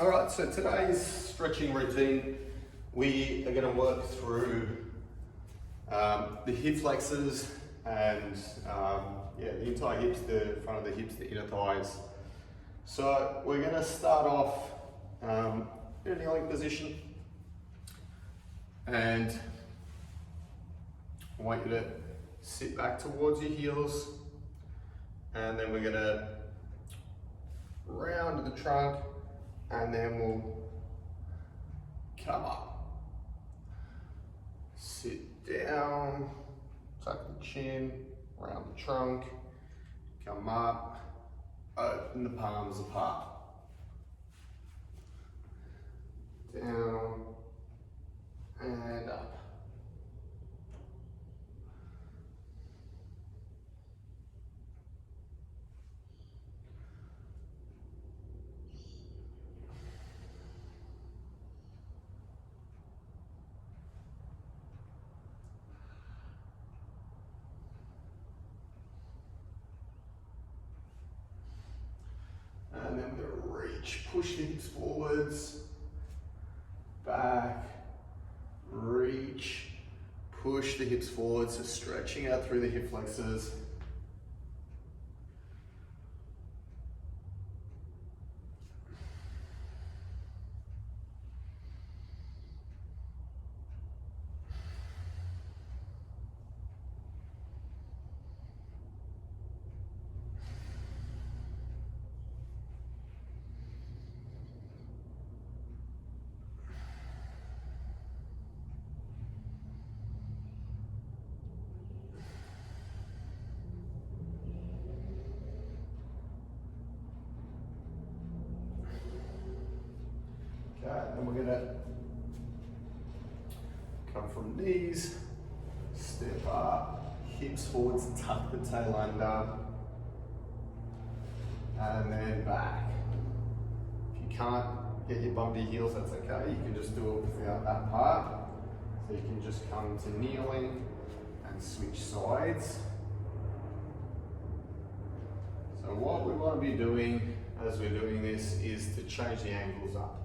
All right, so today's stretching routine, we are going to work through the hip flexors and the entire hips, the front of the hips, the inner thighs. So we're going to start off in a kneeling position, and I want you to sit back towards your heels, and then we're going to round the trunk, and then we'll come up. Sit down, tuck the chin, round the trunk, come up, open the palms apart. Down and up. And then we're going to reach, push the hips forwards, back, reach, push the hips forward, so stretching out through the hip flexors. Okay, then we're going to come from knees, step up, hips forwards, tuck the tail under, and then back. If you can't get your bum to your heels, that's okay. You can just do it without that part. So you can just come to kneeling and switch sides. So what we want to be doing as we're doing this is to change the angles up.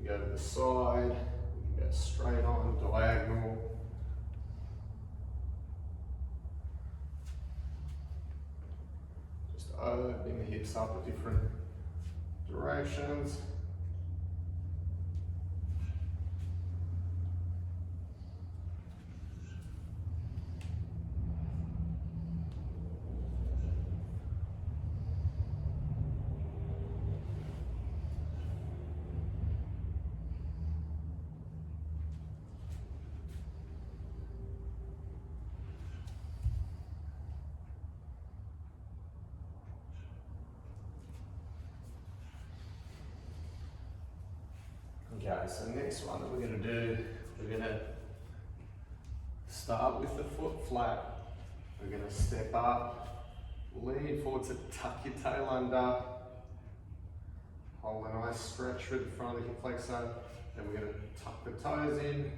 Go to the side, go straight on, diagonal. Just opening the hips up in different directions. Okay, so next one that we're going to do, we're going to start with the foot flat. We're going to step up, lean forward to tuck your tail under, hold a nice stretch through the front of the hip flexor. Then we're going to tuck the toes in,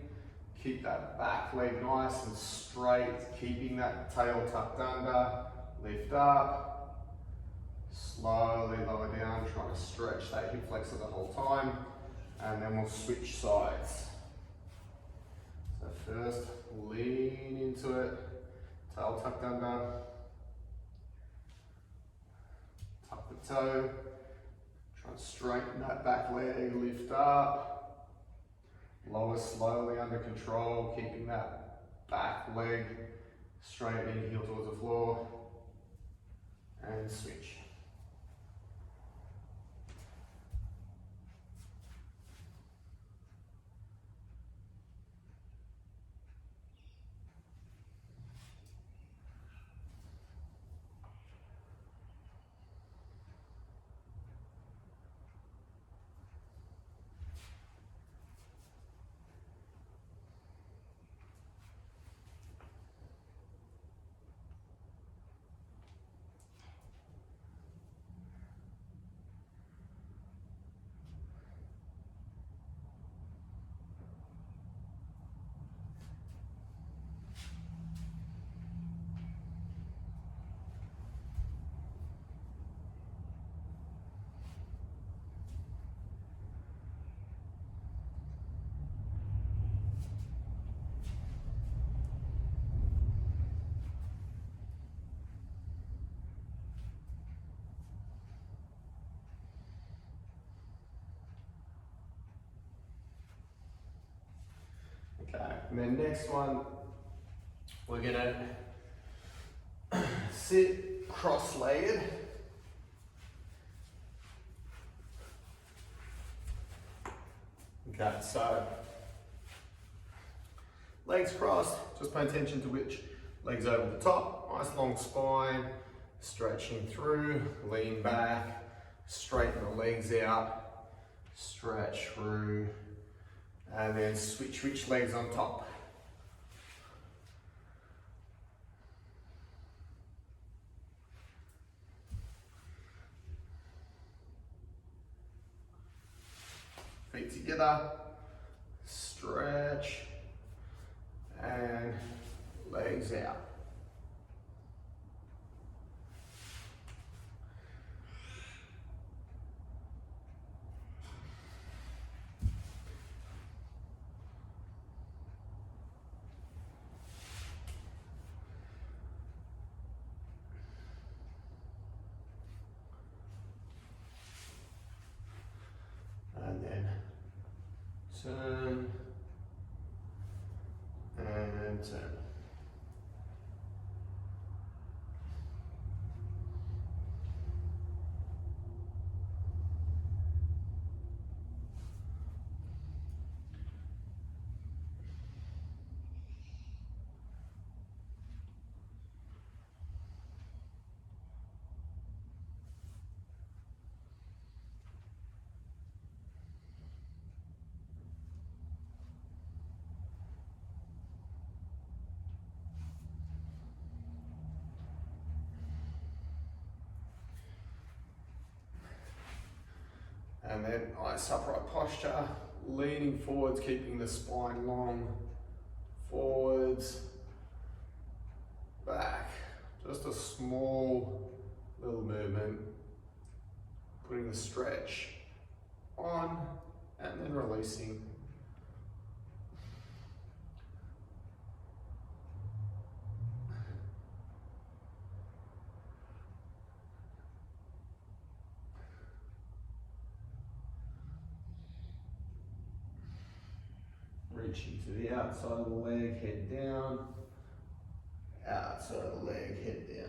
keep that back leg nice and straight, keeping that tail tucked under, lift up, slowly lower down, trying to stretch that hip flexor the whole time. And then we'll switch sides. So first, lean into it, tail tucked under, tuck the toe, try and straighten that back leg, lift up, lower slowly under control, keeping that back leg straightening, heel towards the floor, and switch. Okay, and then next one, we're gonna sit cross-legged. Okay, so legs crossed, just pay attention to which legs over the top, nice long spine, stretching through, lean back, straighten the legs out, stretch through, and then switch which legs on top. Feet together, stretch, and legs out. And then turn and turn. And then nice upright posture, leaning forwards, keeping the spine long, forwards, back. Just a small little movement, putting the stretch on and then releasing. Reaching to the outside of the leg, head down. Outside of the leg, head down.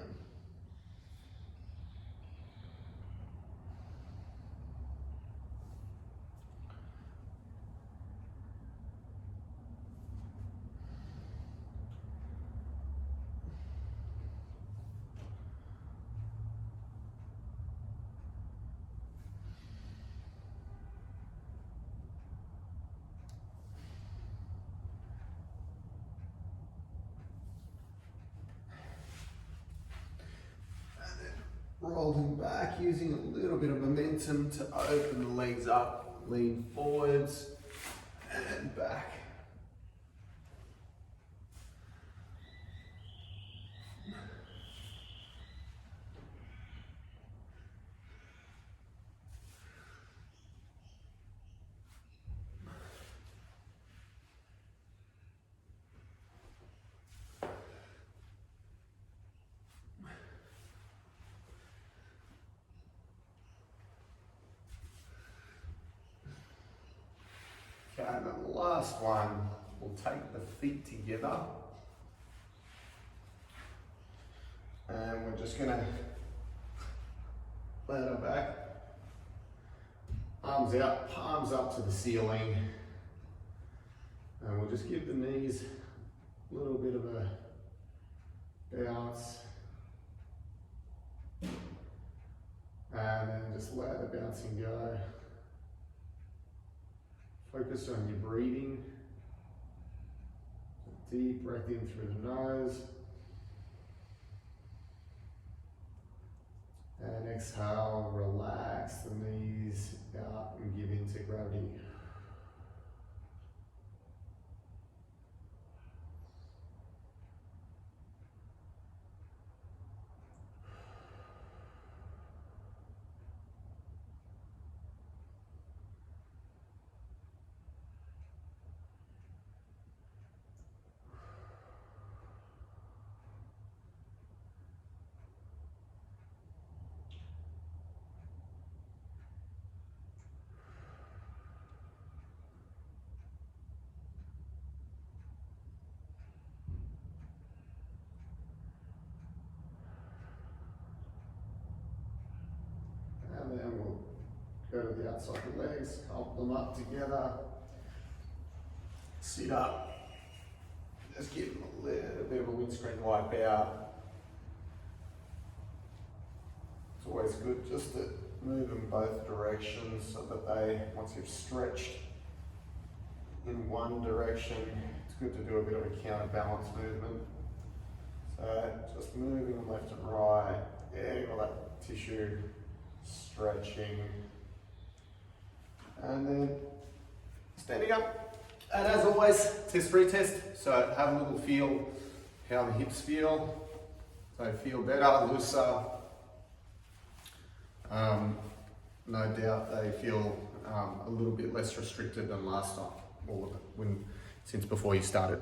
Rolling back, using a little bit of momentum to open the legs up, lean forwards and back. Okay, and then the last one, we'll take the feet together and we're just gonna ladder back, arms out, palms up to the ceiling, and we'll just give the knees a little bit of a bounce and then just let the bouncing go. Focus on your breathing. Deep breath in through the nose. And exhale, relax the knees out and give in to gravity. go to the outside of the legs, help them up together, sit up, just give them a little bit of a windscreen wipe out. It's always good just to move them both directions so that they, once you've stretched in one direction, it's good to do a bit of a counterbalance movement. So just moving them left and right, getting all that tissue stretching, and then standing up. And as always, test retest. So have a little feel how the hips feel. So feel better, looser. No doubt they feel a little bit less restricted than last time, or since before you started.